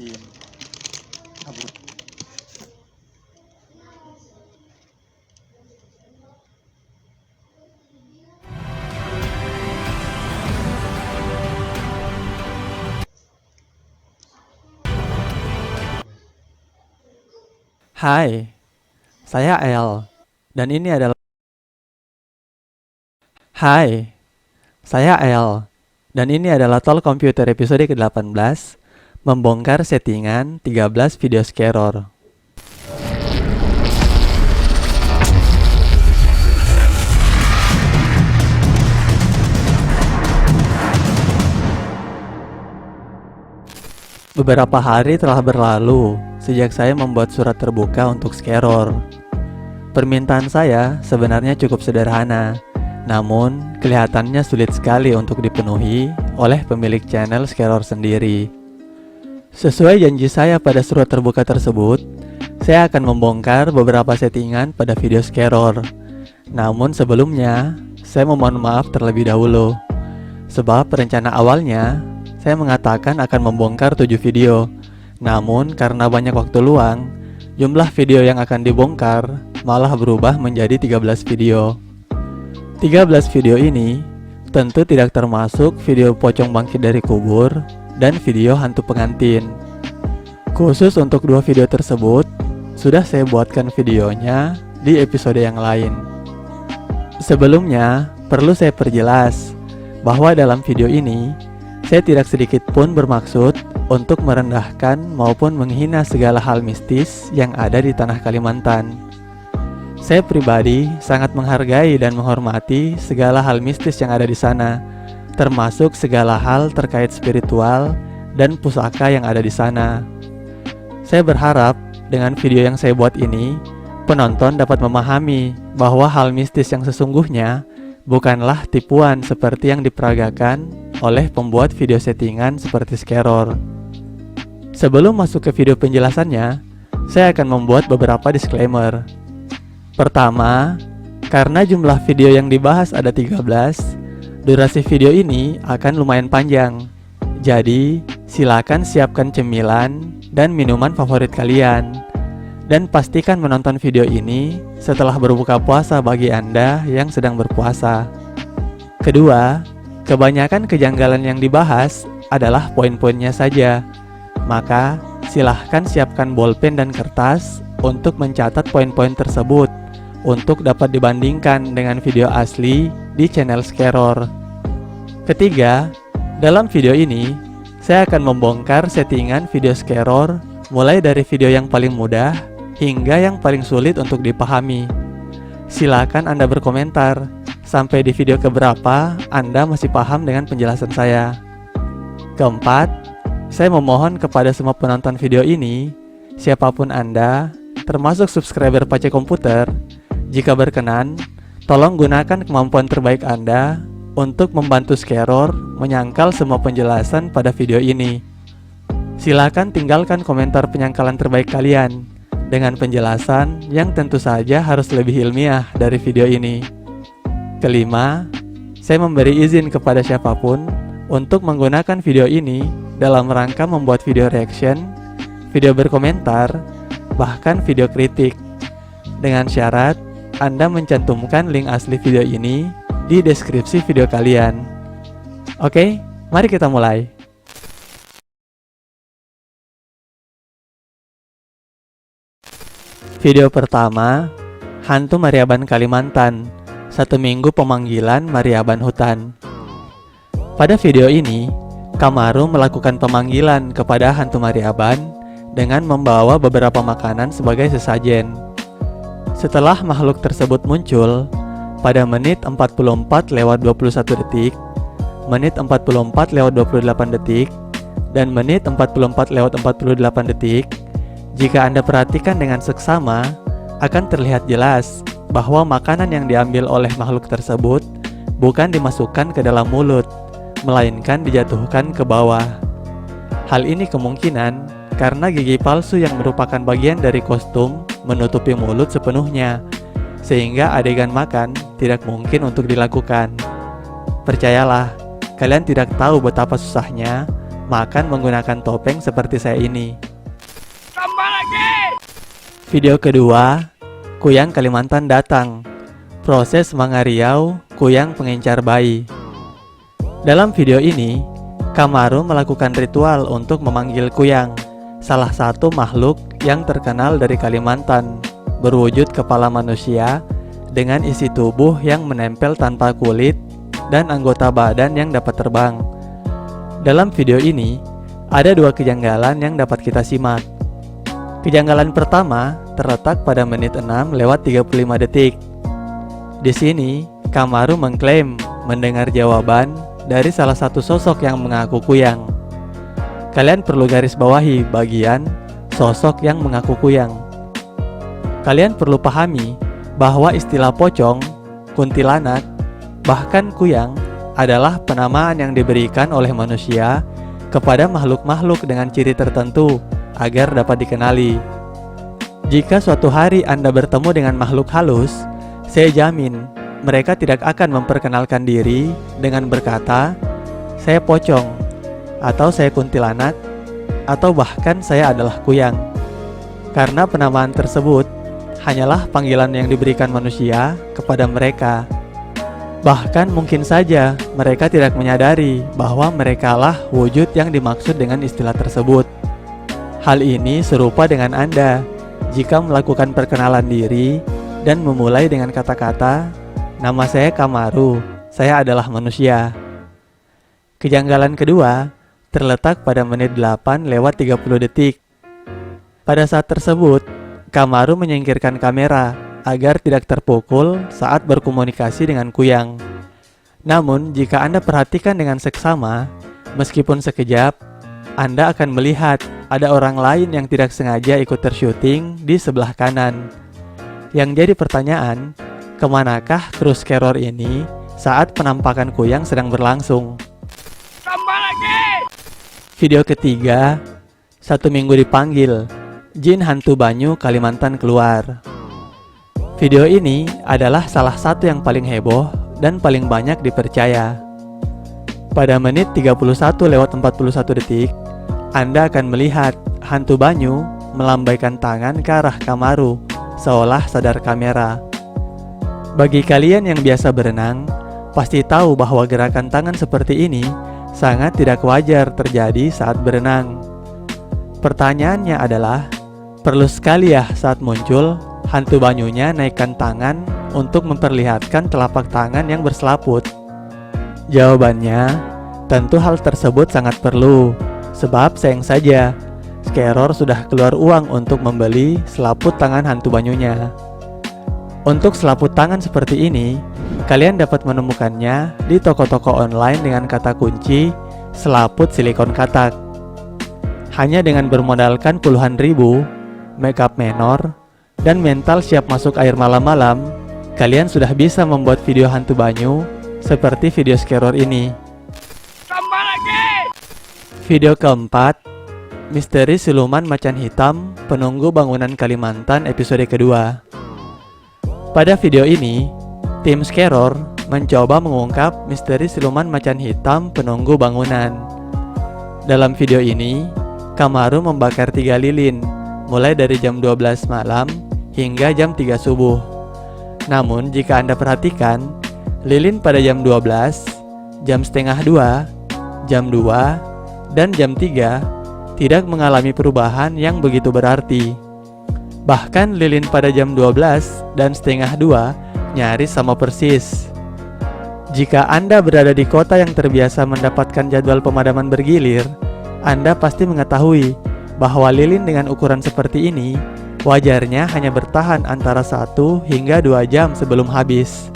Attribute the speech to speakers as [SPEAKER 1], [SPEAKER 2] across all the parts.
[SPEAKER 1] pengantin. Kabur.
[SPEAKER 2] Hai, saya El, dan ini adalah Hai, saya El, dan ini adalah Tol Komputer episode ke-18, membongkar settingan 13 video scaror. Beberapa hari telah berlalu sejak saya membuat surat terbuka untuk scaror. Permintaan saya sebenarnya cukup sederhana, namun kelihatannya sulit sekali untuk dipenuhi oleh pemilik channel scaror sendiri. Sesuai janji saya pada surat terbuka tersebut, saya akan membongkar beberapa settingan pada video scaror. Namun sebelumnya, saya memohon maaf terlebih dahulu, sebab rencana awalnya saya mengatakan akan membongkar 7 video. Namun karena banyak waktu luang, jumlah video yang akan dibongkar malah berubah menjadi 13 video. 13 video ini tentu tidak termasuk video pocong bangkit dari kubur dan video hantu pengantin. Khusus untuk 2 video tersebut, sudah saya buatkan videonya di episode yang lain. Sebelumnya, perlu saya perjelas bahwa dalam video ini saya tidak sedikit pun bermaksud untuk merendahkan maupun menghina segala hal mistis yang ada di tanah Kalimantan. Saya pribadi sangat menghargai dan menghormati segala hal mistis yang ada di sana, termasuk segala hal terkait spiritual dan pusaka yang ada di sana. Saya berharap dengan video yang saya buat ini, penonton dapat memahami bahwa hal mistis yang sesungguhnya bukanlah tipuan seperti yang diperagakan oleh pembuat video settingan seperti scaror. Sebelum masuk ke video penjelasannya, saya akan membuat beberapa disclaimer. Pertama, karena jumlah video yang dibahas ada 13, durasi video ini akan lumayan panjang. Jadi, silakan siapkan cemilan dan minuman favorit kalian. Dan pastikan menonton video ini setelah berbuka puasa bagi Anda yang sedang berpuasa. Kedua, kebanyakan kejanggalan yang dibahas adalah poin-poinnya saja. Maka, silahkan siapkan bolpen dan kertas untuk mencatat poin-poin tersebut untuk dapat dibandingkan dengan video asli di channel Scaror. Ketiga, dalam video ini, saya akan membongkar settingan video Scaror mulai dari video yang paling mudah hingga yang paling sulit untuk dipahami. Silakan Anda berkomentar sampai di video keberapa Anda masih paham dengan penjelasan saya. Keempat, saya memohon kepada semua penonton video ini, siapapun Anda, termasuk subscriber Pace Komputer, jika berkenan, tolong gunakan kemampuan terbaik Anda untuk membantu Scaror menyangkal semua penjelasan pada video ini. Silakan tinggalkan komentar penyangkalan terbaik kalian dengan penjelasan yang tentu saja harus lebih ilmiah dari video ini. Kelima, saya memberi izin kepada siapapun untuk menggunakan video ini dalam rangka membuat video reaction, video berkomentar, bahkan video kritik. Dengan syarat, Anda mencantumkan link asli video ini di deskripsi video kalian. Oke, mari kita mulai. Video pertama, Hantu Mariaban Kalimantan, 1 minggu pemanggilan Mariaban hutan. Pada video ini, Kamaru melakukan pemanggilan kepada hantu Mariaban dengan membawa beberapa makanan sebagai sesajen. Setelah makhluk tersebut muncul, pada menit 44:21 detik, menit 44:28 detik, dan menit 44:48 detik, jika Anda perhatikan dengan seksama, akan terlihat jelas bahwa makanan yang diambil oleh makhluk tersebut bukan dimasukkan ke dalam mulut, melainkan dijatuhkan ke bawah. Hal ini kemungkinan karena gigi palsu yang merupakan bagian dari kostum menutupi mulut sepenuhnya, sehingga adegan makan tidak mungkin untuk dilakukan. Percayalah, kalian tidak tahu betapa susahnya makan menggunakan topeng seperti saya ini. Video kedua, Kuyang Kalimantan datang. Proses mangariau Kuyang pengincar bayi. Dalam video ini, Kamaru melakukan ritual untuk memanggil Kuyang, salah satu makhluk yang terkenal dari Kalimantan, berwujud kepala manusia dengan isi tubuh yang menempel tanpa kulit dan anggota badan yang dapat terbang. Dalam video ini, ada dua kejanggalan yang dapat kita simak. Kejanggalan pertama terletak pada menit 6:35 detik. Di sini, Kamaru mengklaim mendengar jawaban dari salah satu sosok yang mengaku Kuyang. Kalian perlu garis bawahi bagian sosok yang mengaku Kuyang. Kalian perlu pahami bahwa istilah pocong, kuntilanak, bahkan Kuyang adalah penamaan yang diberikan oleh manusia kepada makhluk-makhluk dengan ciri tertentu agar dapat dikenali. Jika suatu hari Anda bertemu dengan makhluk halus, saya jamin mereka tidak akan memperkenalkan diri dengan berkata, "Saya pocong," atau "Saya kuntilanak," atau bahkan "Saya adalah Kuyang." Karena penamaan tersebut hanyalah panggilan yang diberikan manusia kepada mereka. Bahkan mungkin saja mereka tidak menyadari bahwa merekalah wujud yang dimaksud dengan istilah tersebut. Hal ini serupa dengan Anda jika melakukan perkenalan diri dan memulai dengan kata-kata, "Nama saya Kamaru, saya adalah manusia." Kejanggalan kedua terletak pada menit 8:30 detik. Pada saat tersebut, Kamaru menyingkirkan kamera agar tidak terpukul saat berkomunikasi dengan Kuyang. Namun, jika Anda perhatikan dengan seksama, meskipun sekejap, Anda akan melihat ada orang lain yang tidak sengaja ikut tersyuting di sebelah kanan. Yang jadi pertanyaan, kemanakah kru Skeror ini saat penampakan Kuyang sedang berlangsung? Video ketiga, 1 minggu dipanggil, Jin Hantu Banyu Kalimantan keluar. Video ini adalah salah satu yang paling heboh dan paling banyak dipercaya. Pada menit 31:41 detik, Anda akan melihat hantu banyu melambaikan tangan ke arah Kamaru, seolah sadar kamera. Bagi kalian yang biasa berenang, pasti tahu bahwa gerakan tangan seperti ini sangat tidak wajar terjadi saat berenang. Pertanyaannya adalah, perlu sekali ya saat muncul, hantu banyunya naikkan tangan untuk memperlihatkan telapak tangan yang berselaput? Jawabannya, tentu hal tersebut sangat perlu, sebab sayang saja, Skeror sudah keluar uang untuk membeli selaput tangan hantu banyunya. Untuk selaput tangan seperti ini, kalian dapat menemukannya di toko-toko online dengan kata kunci selaput silikon katak. Hanya dengan bermodalkan puluhan ribu, makeup menor, dan mental siap masuk air malam-malam, kalian sudah bisa membuat video hantu banyu seperti video Skeror ini. Video keempat, Misteri Siluman Macan Hitam Penunggu Bangunan Kalimantan episode kedua. Pada video ini, tim Skeror mencoba mengungkap misteri siluman macan hitam penunggu bangunan. Dalam video ini, Kamaru membakar 3 lilin, mulai dari jam 12 malam hingga jam 3 subuh. Namun, jika Anda perhatikan, lilin pada jam 12, jam setengah 2, jam 2, dan jam 3 tidak mengalami perubahan yang begitu berarti. Bahkan lilin pada jam 12 dan setengah 2 nyaris sama persis. Jika Anda berada di kota yang terbiasa mendapatkan jadwal pemadaman bergilir, Anda pasti mengetahui bahwa lilin dengan ukuran seperti ini wajarnya hanya bertahan antara 1 hingga 2 jam sebelum habis.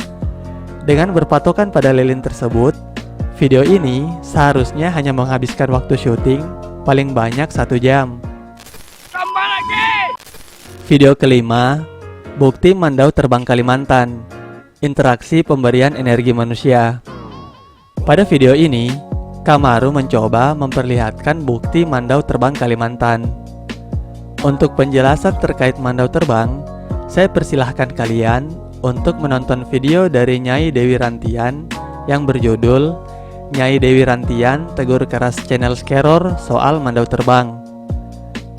[SPEAKER 2] Dengan berpatokan pada lilin tersebut, video ini seharusnya hanya menghabiskan waktu syuting paling banyak 1 jam. Video kelima, Bukti Mandau Terbang Kalimantan, Interaksi Pemberian Energi Manusia. Pada video ini, Kamaru mencoba memperlihatkan bukti mandau terbang Kalimantan. Untuk penjelasan terkait mandau terbang, saya persilahkan kalian untuk menonton video dari Nyai Dewi Rantian yang berjudul Nyai Dewi Rantian tegur keras channel Skeror soal mandau terbang.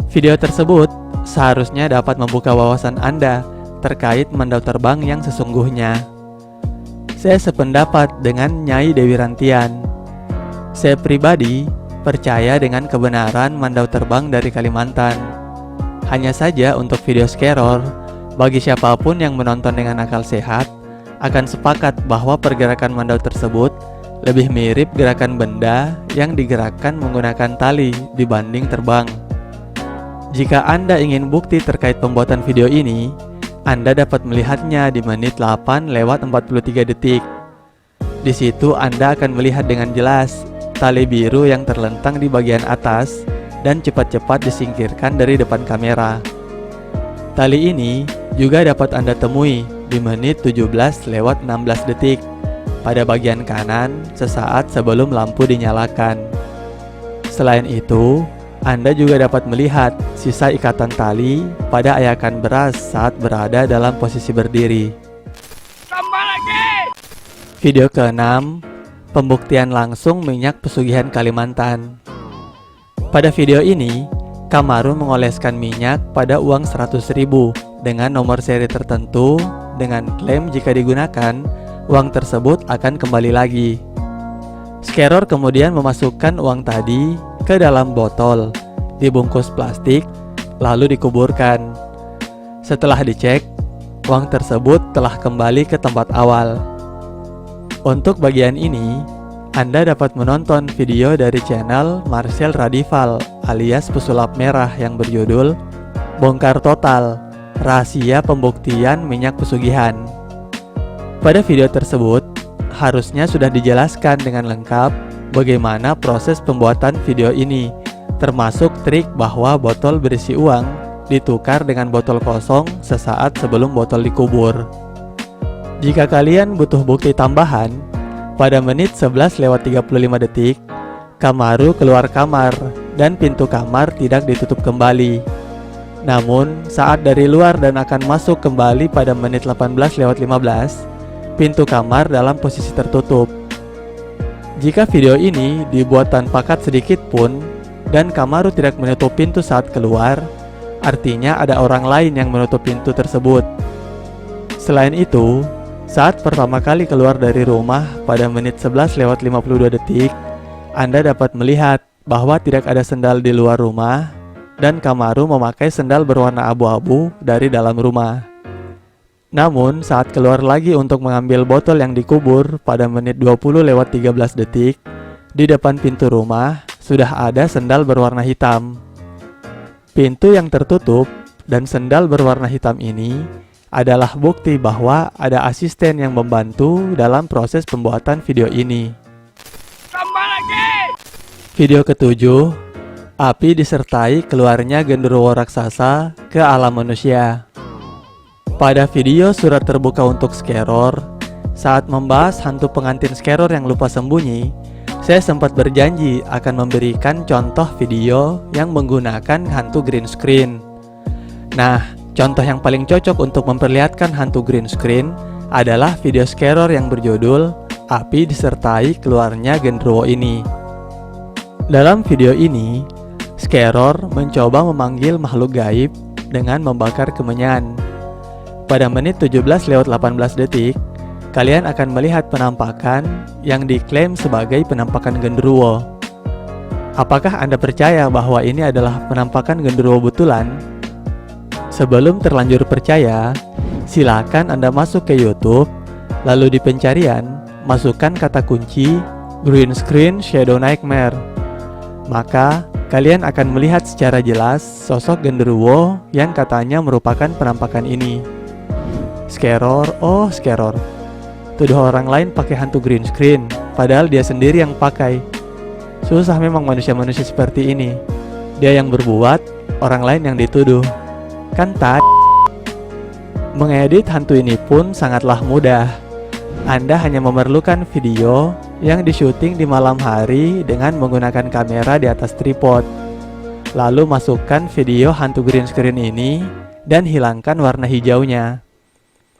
[SPEAKER 2] Video tersebut seharusnya dapat membuka wawasan Anda terkait mandau terbang yang sesungguhnya. Saya sependapat dengan Nyai Dewi Rantian. Saya pribadi percaya dengan kebenaran mandau terbang dari Kalimantan. Hanya saja untuk video Skeror, bagi siapapun yang menonton dengan akal sehat akan sepakat bahwa pergerakan mandau tersebut lebih mirip gerakan benda yang digerakkan menggunakan tali dibanding terbang. Jika Anda ingin bukti terkait pembuatan video ini, Anda dapat melihatnya di menit 8:43 detik. Di situ Anda akan melihat dengan jelas tali biru yang terlentang di bagian atas dan cepat-cepat disingkirkan dari depan kamera. Tali ini juga dapat Anda temui di menit 17:16 detik pada bagian kanan sesaat sebelum lampu dinyalakan. Selain itu, Anda juga dapat melihat sisa ikatan tali pada ayakan beras saat berada dalam posisi berdiri.
[SPEAKER 3] Tambah lagi!
[SPEAKER 2] Video ke-6, pembuktian langsung minyak pesugihan Kalimantan. Pada video ini, Kamaru mengoleskan minyak pada uang 100.000 dengan nomor seri tertentu dengan klaim jika digunakan, uang tersebut akan kembali lagi. Skeror kemudian memasukkan uang tadi ke dalam botol, dibungkus plastik, lalu dikuburkan. Setelah dicek, uang tersebut telah kembali ke tempat awal. Untuk bagian ini, Anda dapat menonton video dari channel Marcel Radival alias Pesulap Merah yang berjudul Bongkar Total, Rahasia Pembuktian Minyak Pesugihan. Pada video tersebut, harusnya sudah dijelaskan dengan lengkap bagaimana proses pembuatan video ini, termasuk trik bahwa botol berisi uang ditukar dengan botol kosong sesaat sebelum botol dikubur. Jika kalian butuh bukti tambahan, pada menit 11:35 detik, Kamaru keluar kamar dan pintu kamar tidak ditutup kembali. Namun, saat dari luar dan akan masuk kembali pada menit 18:15, pintu kamar dalam posisi tertutup. Jika video ini dibuat tanpa cut sedikit pun dan Kamaru tidak menutup pintu saat keluar, artinya ada orang lain yang menutup pintu tersebut. Selain itu, saat pertama kali keluar dari rumah pada menit 11:52 detik, Anda dapat melihat bahwa tidak ada sendal di luar rumah dan Kamaru memakai sendal berwarna abu-abu dari dalam rumah. Namun, saat keluar lagi untuk mengambil botol yang dikubur pada menit 20:13 detik, di depan pintu rumah sudah ada sendal berwarna hitam. Pintu yang tertutup dan sendal berwarna hitam ini adalah bukti bahwa ada asisten yang membantu dalam proses pembuatan video ini.
[SPEAKER 3] Tambah lagi!
[SPEAKER 2] Video ke-7, api disertai keluarnya genderuwo raksasa ke alam manusia. Pada video surat terbuka untuk Skeror, saat membahas hantu pengantin Skeror yang lupa sembunyi, saya sempat berjanji akan memberikan contoh video yang menggunakan hantu green screen. Nah, contoh yang paling cocok untuk memperlihatkan hantu green screen adalah video Skeror yang berjudul Api Disertai Keluarnya Genderuwo ini. Dalam video ini, Skeror mencoba memanggil makhluk gaib dengan membakar kemenyan. Pada menit 17:18 detik, kalian akan melihat penampakan yang diklaim sebagai penampakan genderuwo. Apakah Anda percaya bahwa ini adalah penampakan genderuwo betulan? Sebelum terlanjur percaya, silakan Anda masuk ke YouTube, lalu di pencarian, masukkan kata kunci green screen shadow nightmare. Maka, kalian akan melihat secara jelas sosok genderuwo yang katanya merupakan penampakan ini. Skeror, oh Skeror, tuduh orang lain pakai hantu green screen, padahal dia sendiri yang pakai. Susah memang manusia-manusia seperti ini. Dia yang berbuat, orang lain yang dituduh. Kan Mengedit hantu ini pun sangatlah mudah. Anda hanya memerlukan video yang disyuting di malam hari dengan menggunakan kamera di atas tripod. Lalu masukkan video hantu green screen ini dan hilangkan warna hijaunya.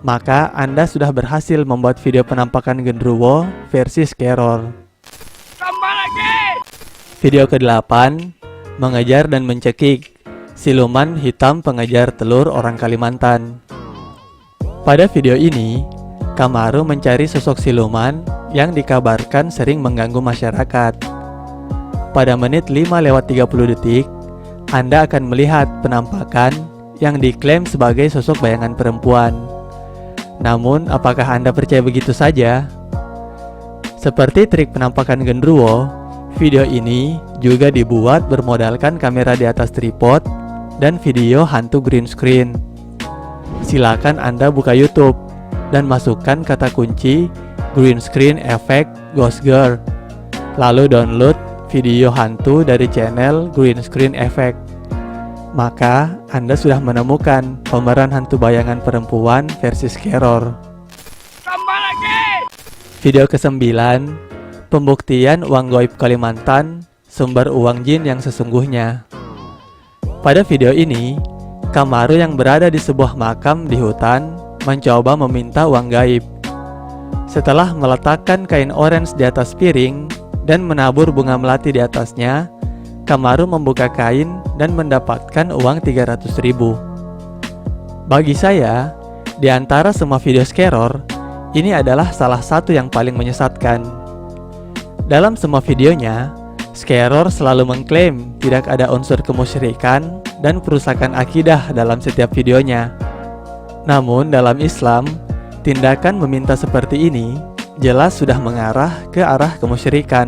[SPEAKER 2] Maka Anda sudah berhasil membuat video penampakan genderuwo versi Skeror. Video ke-8, mengejar dan mencekik siluman hitam pengejar telur orang Kalimantan. Pada video ini, Kamaru mencari sosok siluman yang dikabarkan sering mengganggu masyarakat. Pada menit 5:30 detik, Anda akan melihat penampakan yang diklaim sebagai sosok bayangan perempuan. Namun, apakah Anda percaya begitu saja? Seperti trik penampakan genderuwo, video ini juga dibuat bermodalkan kamera di atas tripod dan video hantu green screen. Silakan Anda buka YouTube dan masukkan kata kunci green screen effect ghost girl. Lalu download video hantu dari channel Green Screen Effect. Maka Anda sudah menemukan pemeran hantu bayangan perempuan versi Scaror.
[SPEAKER 3] Tambah lagi!
[SPEAKER 2] Video ke-9, pembuktian uang goib Kalimantan, sumber uang jin yang sesungguhnya. Pada video ini, Kamaru yang berada di sebuah makam di hutan mencoba meminta uang gaib. Setelah meletakkan kain orange di atas piring dan menabur bunga melati di atasnya, Kamaru membuka kain dan mendapatkan uang 300.000. Bagi saya, di antara semua video Scaror, ini adalah salah satu yang paling menyesatkan. Dalam semua videonya, Scaror selalu mengklaim tidak ada unsur kemusyrikan dan perusakan akidah dalam setiap videonya. Namun dalam Islam, tindakan meminta seperti ini jelas sudah mengarah ke arah kemusyrikan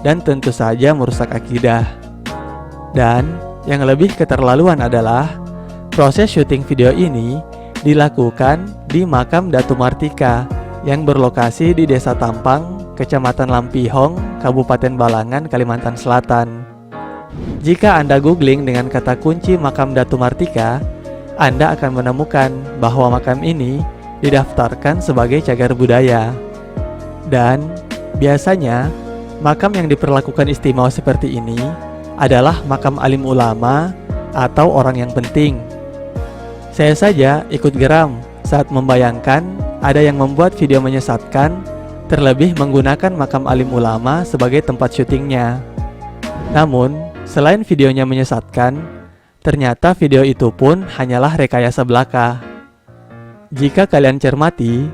[SPEAKER 2] dan tentu saja merusak akidah. Dan yang lebih keterlaluan adalah proses syuting video ini dilakukan di makam Datu Martika yang berlokasi di Desa Tampang, Kecamatan Lampihong, Kabupaten Balangan, Kalimantan Selatan. Jika Anda googling dengan kata kunci makam Datu Martika, Anda akan menemukan bahwa makam ini didaftarkan sebagai cagar budaya. Dan biasanya makam yang diperlakukan istimewa seperti ini adalah makam alim ulama atau orang yang penting. Saya saja ikut geram saat membayangkan ada yang membuat video menyesatkan, terlebih menggunakan makam alim ulama sebagai tempat syutingnya. Namun, selain videonya menyesatkan, ternyata video itu pun hanyalah rekayasa belaka. Jika kalian cermati,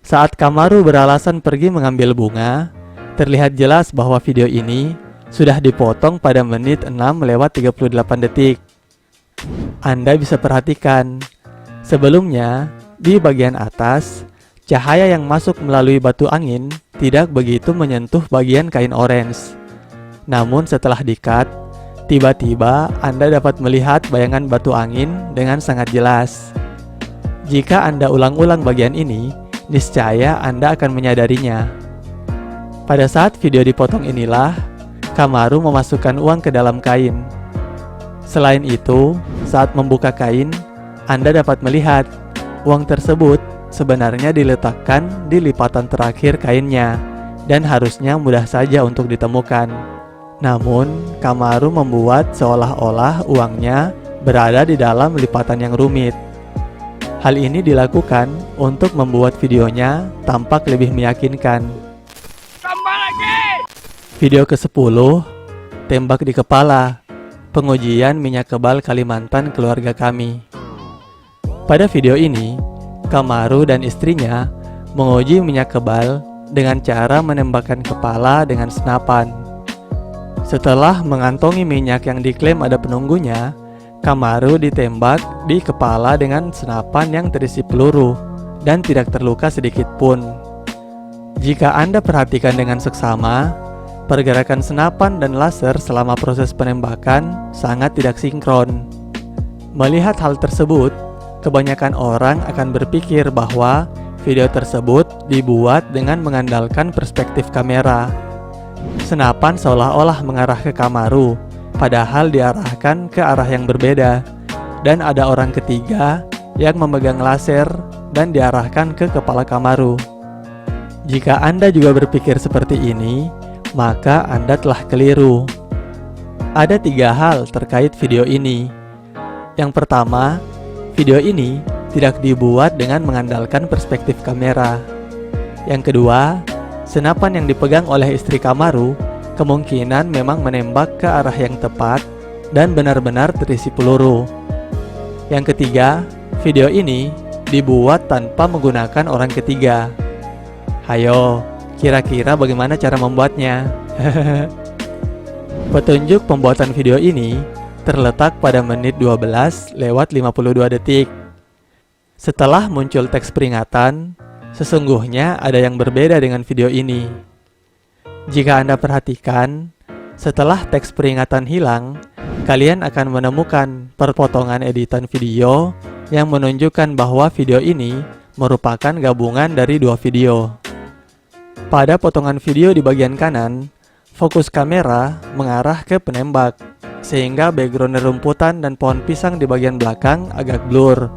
[SPEAKER 2] saat Kamaru beralasan pergi mengambil bunga, terlihat jelas bahwa video ini sudah dipotong pada menit 6:38 detik. Anda bisa perhatikan, sebelumnya di bagian atas, cahaya yang masuk melalui batu angin tidak begitu menyentuh bagian kain orange. Namun setelah di-cut, tiba-tiba Anda dapat melihat bayangan batu angin dengan sangat jelas. Jika Anda ulang-ulang bagian ini, niscaya Anda akan menyadarinya. Pada saat video dipotong inilah, Kamaru memasukkan uang ke dalam kain. Selain itu, saat membuka kain, Anda dapat melihat uang tersebut sebenarnya diletakkan di lipatan terakhir kainnya dan harusnya mudah saja untuk ditemukan. Namun, Kamaru membuat seolah-olah uangnya berada di dalam lipatan yang rumit. Hal ini dilakukan untuk membuat videonya tampak lebih meyakinkan.
[SPEAKER 3] Tambah lagi!
[SPEAKER 2] Video ke-10, tembak di kepala, pengujian minyak kebal Kalimantan keluarga kami. Pada video ini, Kamaru dan istrinya menguji minyak kebal dengan cara menembakkan kepala dengan senapan. Setelah mengantongi minyak yang diklaim ada penunggunya, Kamaru ditembak di kepala dengan senapan yang terisi peluru dan tidak terluka sedikit pun. Jika Anda perhatikan dengan seksama, pergerakan senapan dan laser selama proses penembakan sangat tidak sinkron. Melihat hal tersebut, kebanyakan orang akan berpikir bahwa video tersebut dibuat dengan mengandalkan perspektif kamera. Senapan seolah-olah mengarah ke Kamaru, padahal diarahkan ke arah yang berbeda, dan ada orang ketiga yang memegang laser dan diarahkan ke kepala Kamaru. Jika Anda juga berpikir seperti ini, maka Anda telah keliru. Ada 3 hal terkait video ini. Yang pertama, video ini tidak dibuat dengan mengandalkan perspektif kamera. Yang kedua, senapan yang dipegang oleh istri Kamaru kemungkinan memang menembak ke arah yang tepat dan benar-benar terisi peluru. Yang ketiga, video ini dibuat tanpa menggunakan orang ketiga. Hayo, kira-kira bagaimana cara membuatnya? Petunjuk pembuatan video ini terletak pada menit 12:52 detik. Setelah muncul teks peringatan, sesungguhnya ada yang berbeda dengan video ini. Jika Anda perhatikan, setelah teks peringatan hilang, kalian akan menemukan perpotongan editan video yang menunjukkan bahwa video ini merupakan gabungan dari dua video. Pada potongan video di bagian kanan, fokus kamera mengarah ke penembak, sehingga background rumputan dan pohon pisang di bagian belakang agak blur.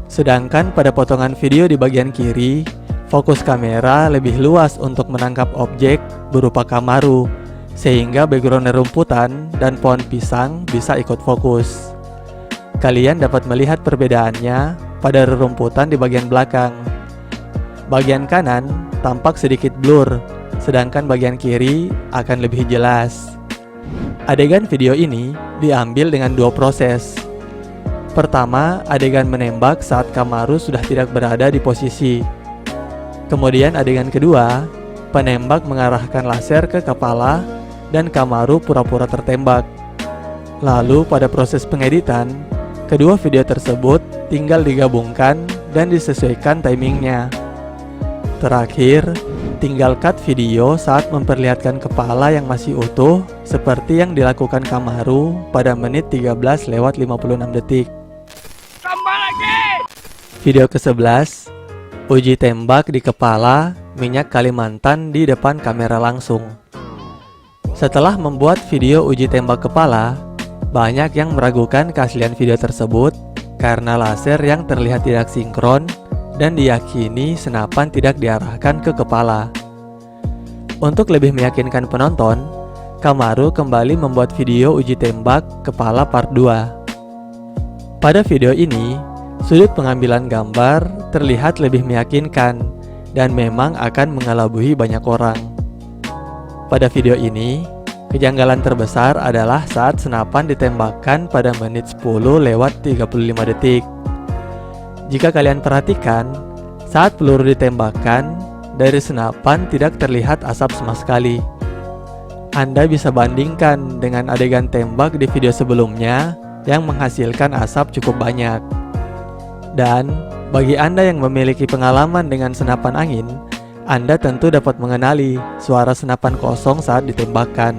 [SPEAKER 2] Sedangkan pada potongan video di bagian kiri, fokus kamera lebih luas untuk menangkap objek berupa Kamaru, sehingga background rumputan dan pohon pisang bisa ikut fokus. Kalian dapat melihat perbedaannya pada rerumputan di bagian belakang. Bagian kanan tampak sedikit blur, sedangkan bagian kiri akan lebih jelas. Adegan video ini diambil dengan dua proses. Pertama, adegan menembak saat Kamaru sudah tidak berada di posisi. Kemudian adegan kedua, penembak mengarahkan laser ke kepala dan Kamaru pura-pura tertembak. Lalu pada proses pengeditan, kedua video tersebut tinggal digabungkan dan disesuaikan timingnya. Terakhir, tinggal cut video saat memperlihatkan kepala yang masih utuh seperti yang dilakukan Kamaru pada menit 13:56 detik.
[SPEAKER 3] Tambah lagi!
[SPEAKER 2] Video ke-11, uji tembak di kepala minyak Kalimantan di depan kamera langsung. Setelah membuat video uji tembak kepala, banyak yang meragukan keaslian video tersebut karena laser yang terlihat tidak sinkron dan diyakini senapan tidak diarahkan ke kepala. Untuk lebih meyakinkan penonton, Kamaru kembali membuat video uji tembak kepala part 2. Pada video ini, sudut pengambilan gambar terlihat lebih meyakinkan dan memang akan mengelabui banyak orang. Pada video ini, kejanggalan terbesar adalah saat senapan ditembakkan pada menit 10:35 detik. Jika kalian perhatikan, saat peluru ditembakkan, dari senapan tidak terlihat asap sama sekali. Anda bisa bandingkan dengan adegan tembak di video sebelumnya yang menghasilkan asap cukup banyak. Dan bagi Anda yang memiliki pengalaman dengan senapan angin, Anda tentu dapat mengenali suara senapan kosong saat ditembakkan.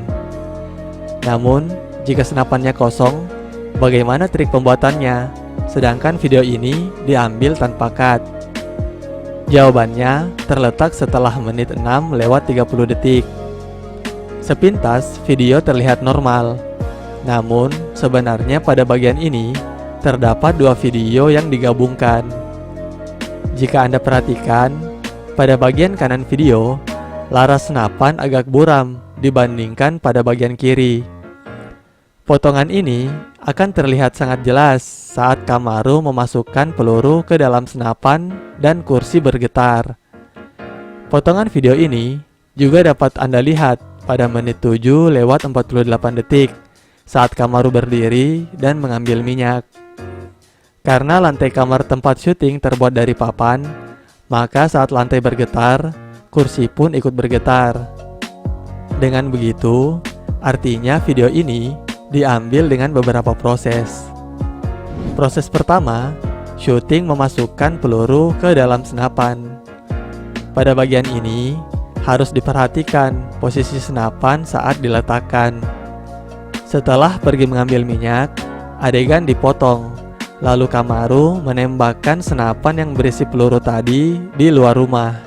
[SPEAKER 2] Namun, jika senapannya kosong, bagaimana trik pembuatannya? Sedangkan video ini diambil tanpa cut. Jawabannya terletak setelah menit 6:30 detik. Sepintas, video terlihat normal. Namun, sebenarnya pada bagian ini terdapat dua video yang digabungkan. Jika Anda perhatikan, pada bagian kanan video, laras senapan agak buram dibandingkan pada bagian kiri. Potongan ini akan terlihat sangat jelas saat Kamaru memasukkan peluru ke dalam senapan dan kursi bergetar. Potongan video ini juga dapat Anda lihat pada menit 7:48 detik saat Kamaru berdiri dan mengambil minyak. Karena lantai kamar tempat syuting terbuat dari papan, maka saat lantai bergetar, kursi pun ikut bergetar. Dengan begitu, artinya video ini diambil dengan beberapa proses. Proses pertama, syuting memasukkan peluru ke dalam senapan. Pada bagian ini, harus diperhatikan posisi senapan saat diletakkan. Setelah pergi mengambil minyak, adegan dipotong, lalu Kamaru menembakkan senapan yang berisi peluru tadi di luar rumah.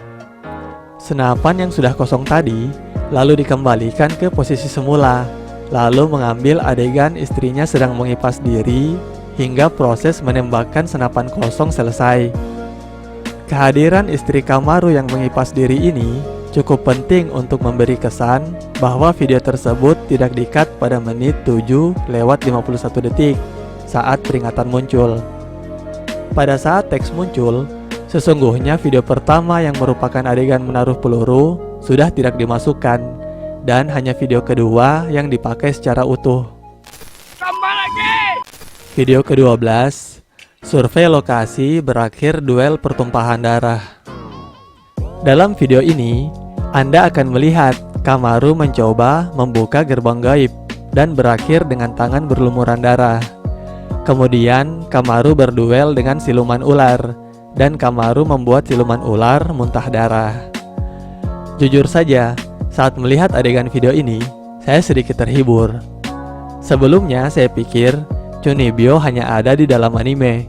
[SPEAKER 2] Senapan yang sudah kosong tadi lalu dikembalikan ke posisi semula, lalu mengambil adegan istrinya sedang mengipas diri hingga proses menembakkan senapan kosong selesai. Kehadiran istri Kamaru yang mengipas diri ini cukup penting untuk memberi kesan bahwa video tersebut tidak di-cut pada menit 7:51 detik saat peringatan muncul. Pada saat teks muncul, sesungguhnya video pertama yang merupakan adegan menaruh peluru sudah tidak dimasukkan dan hanya video kedua yang dipakai secara utuh.
[SPEAKER 3] Tambah lagi!
[SPEAKER 2] Video ke-12, survei lokasi berakhir duel pertumpahan darah. Dalam video ini, Anda akan melihat Kamaru mencoba membuka gerbang gaib dan berakhir dengan tangan berlumuran darah. Kemudian, Kamaru berduel dengan siluman ular, dan Kamaru membuat siluman ular muntah darah. Jujur saja, saat melihat adegan video ini, saya sedikit terhibur. Sebelumnya, saya pikir Chunibyo hanya ada di dalam anime.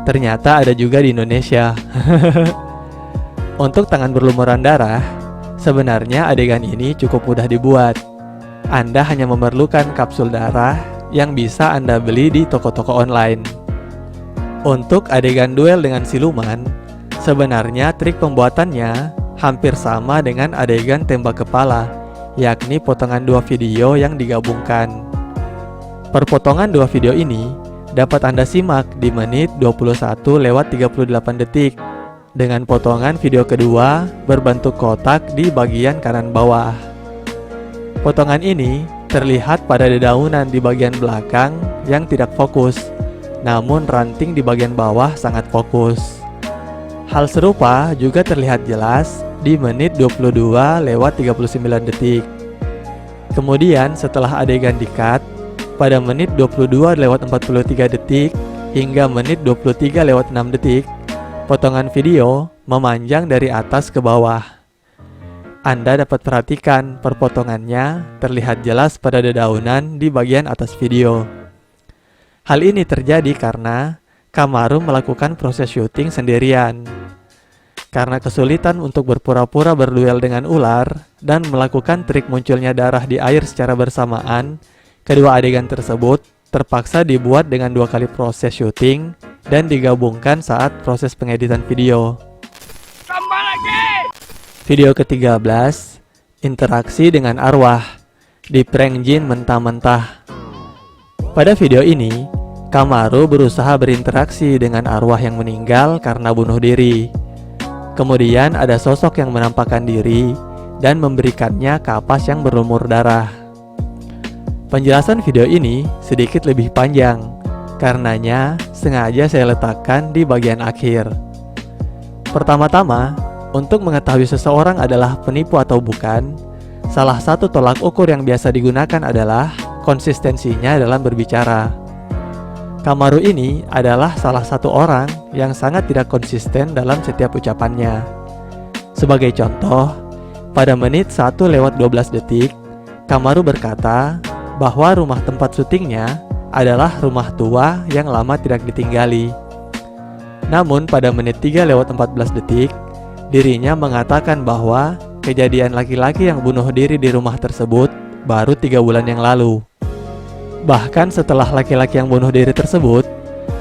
[SPEAKER 2] Ternyata ada juga di Indonesia. Untuk tangan berlumuran darah, sebenarnya adegan ini cukup mudah dibuat. Anda hanya memerlukan kapsul darah yang bisa Anda beli di toko-toko online. Untuk adegan duel dengan siluman, sebenarnya trik pembuatannya hampir sama dengan adegan tembak kepala, yakni potongan dua video yang digabungkan. Perpotongan dua video ini dapat Anda simak di menit 21:38 detik, dengan potongan video kedua berbentuk kotak di bagian kanan bawah. Potongan ini terlihat pada dedaunan di bagian belakang yang tidak fokus, namun ranting di bagian bawah sangat fokus. Hal serupa juga terlihat jelas di menit 22:39 detik. Kemudian setelah adegan di-cut, pada menit 22:43 detik hingga menit 23:06 detik, potongan video memanjang dari atas ke bawah. Anda dapat perhatikan perpotongannya terlihat jelas pada dedaunan di bagian atas video. Hal ini terjadi karena Kamaru melakukan proses syuting sendirian. Karena kesulitan untuk berpura-pura berduel dengan ular dan melakukan trik munculnya darah di air secara bersamaan, kedua adegan tersebut terpaksa dibuat dengan 2 kali proses syuting dan digabungkan saat proses pengeditan video.
[SPEAKER 3] Tambah lagi!
[SPEAKER 2] Video ke-13, interaksi dengan arwah, di prank jin mentah-mentah. Pada video ini, Kamaru berusaha berinteraksi dengan arwah yang meninggal karena bunuh diri. Kemudian ada sosok yang menampakkan diri dan memberikannya kapas yang berlumur darah. Penjelasan video ini sedikit lebih panjang, karenanya sengaja saya letakkan di bagian akhir. Pertama-tama, untuk mengetahui seseorang adalah penipu atau bukan, salah satu tolak ukur yang biasa digunakan adalah konsistensinya dalam berbicara. Kamaru ini adalah salah satu orang yang sangat tidak konsisten dalam setiap ucapannya. Sebagai contoh, pada menit 1:12 detik, Kamaru berkata bahwa rumah tempat syutingnya adalah rumah tua yang lama tidak ditinggali. Namun pada menit 3:14 detik, dirinya mengatakan bahwa kejadian laki-laki yang bunuh diri di rumah tersebut baru 3 bulan yang lalu. Bahkan setelah laki-laki yang bunuh diri tersebut,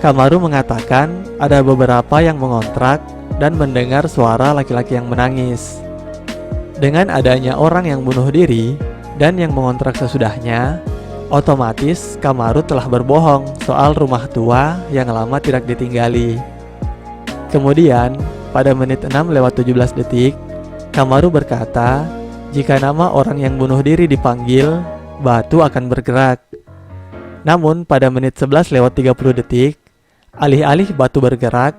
[SPEAKER 2] Kamaru mengatakan ada beberapa yang mengontrak dan mendengar suara laki-laki yang menangis. Dengan adanya orang yang bunuh diri dan yang mengontrak sesudahnya, otomatis Kamaru telah berbohong soal rumah tua yang lama tidak ditinggali. Kemudian, pada menit 6:17 detik, Kamaru berkata, jika nama orang yang bunuh diri dipanggil, batu akan bergerak. Namun pada menit 11:30 detik, alih-alih batu bergerak,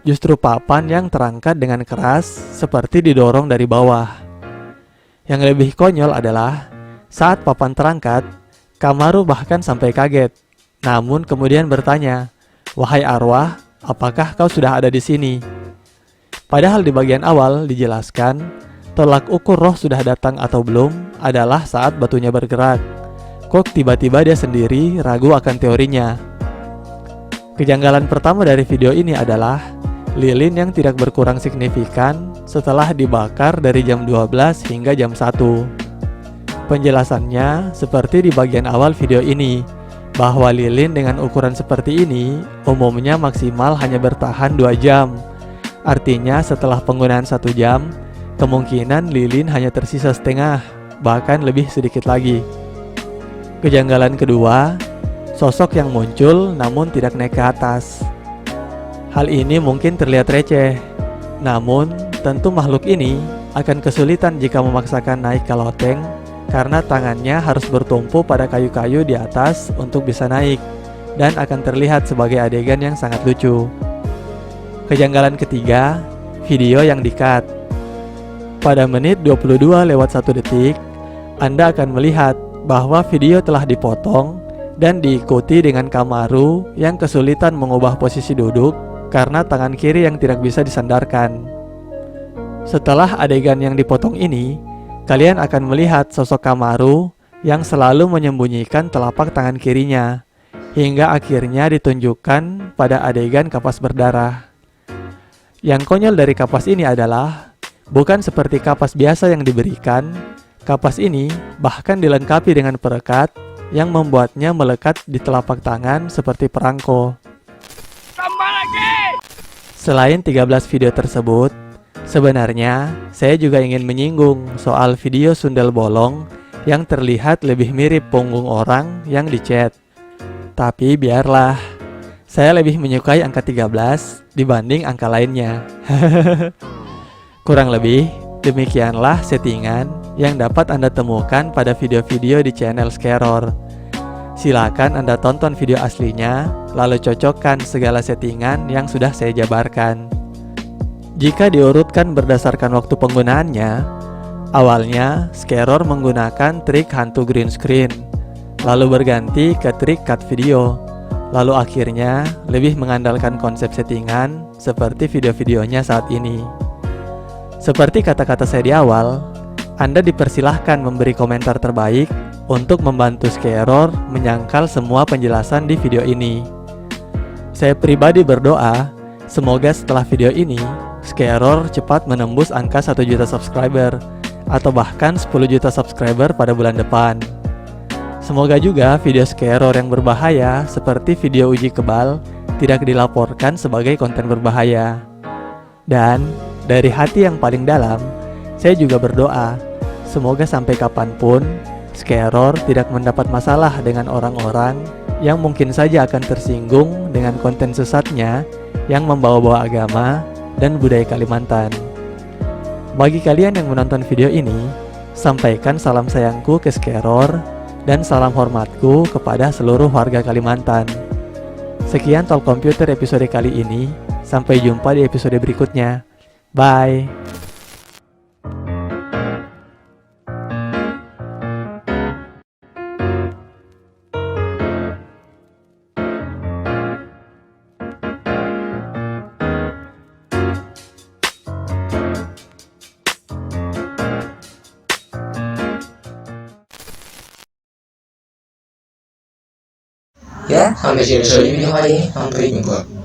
[SPEAKER 2] justru papan yang terangkat dengan keras seperti didorong dari bawah. Yang lebih konyol adalah saat papan terangkat, Kamaru bahkan sampai kaget, namun kemudian bertanya, "Wahai arwah, apakah kau sudah ada di sini?" Padahal di bagian awal dijelaskan, tolak ukur roh sudah datang atau belum adalah saat batunya bergerak. Kok tiba-tiba dia sendiri ragu akan teorinya? Kejanggalan pertama dari video ini adalah lilin yang tidak berkurang signifikan setelah dibakar dari jam 12 hingga jam 1. Penjelasannya seperti di bagian awal video ini, bahwa lilin dengan ukuran seperti ini umumnya maksimal hanya bertahan 2 jam. Artinya setelah penggunaan 1 jam, kemungkinan lilin hanya tersisa setengah, bahkan lebih sedikit lagi. Kejanggalan kedua, sosok yang muncul namun tidak naik ke atas. Hal ini mungkin terlihat receh, namun tentu makhluk ini akan kesulitan jika memaksakan naik ke loteng karena tangannya harus bertumpu pada kayu-kayu di atas untuk bisa naik, dan akan terlihat sebagai adegan yang sangat lucu. Kejanggalan ketiga, video yang di-cut. Pada menit 22:01, Anda akan melihat bahwa video telah dipotong dan diikuti dengan Kamaru yang kesulitan mengubah posisi duduk karena tangan kiri yang tidak bisa disandarkan. Setelah adegan yang dipotong ini, kalian akan melihat sosok Kamaru yang selalu menyembunyikan telapak tangan kirinya, hingga akhirnya ditunjukkan pada adegan kapas berdarah. Yang konyol dari kapas ini adalah, bukan seperti kapas biasa yang diberikan, kapas ini bahkan dilengkapi dengan perekat yang membuatnya melekat di telapak tangan seperti perangko.
[SPEAKER 3] Tambah lagi!
[SPEAKER 2] Selain 13 video tersebut, sebenarnya saya juga ingin menyinggung soal video sundel bolong yang terlihat lebih mirip punggung orang yang dicat. Tapi biarlah, saya lebih menyukai angka 13 dibanding angka lainnya. Kurang lebih, demikianlah settingan yang dapat Anda temukan pada video-video di channel Scaror. Silakan Anda tonton video aslinya, lalu cocokkan segala settingan yang sudah saya jabarkan. Jika diurutkan berdasarkan waktu penggunaannya, awalnya Scaror menggunakan trik hantu green screen, lalu berganti ke trik cut video, lalu akhirnya lebih mengandalkan konsep settingan seperti video-videonya saat ini. Seperti kata-kata saya di awal, Anda dipersilahkan memberi komentar terbaik untuk membantu Scaror menyangkal semua penjelasan di video ini. Saya pribadi berdoa, semoga setelah video ini, Scaror cepat menembus angka 1 juta subscriber, atau bahkan 10 juta subscriber pada bulan depan. Semoga juga video Scaror yang berbahaya seperti video uji kebal tidak dilaporkan sebagai konten berbahaya. Dan dari hati yang paling dalam, saya juga berdoa, semoga sampai kapanpun Scaror tidak mendapat masalah dengan orang-orang yang mungkin saja akan tersinggung dengan konten sesatnya yang membawa-bawa agama dan budaya Kalimantan. Bagi kalian yang menonton video ini, sampaikan salam sayangku ke Scaror dan salam hormatku kepada seluruh warga Kalimantan. Sekian Talk Komputer episode kali ini, sampai jumpa di episode berikutnya. Bye!
[SPEAKER 4] Ya, sampai sini saja video kali ini. Sampai jumpa.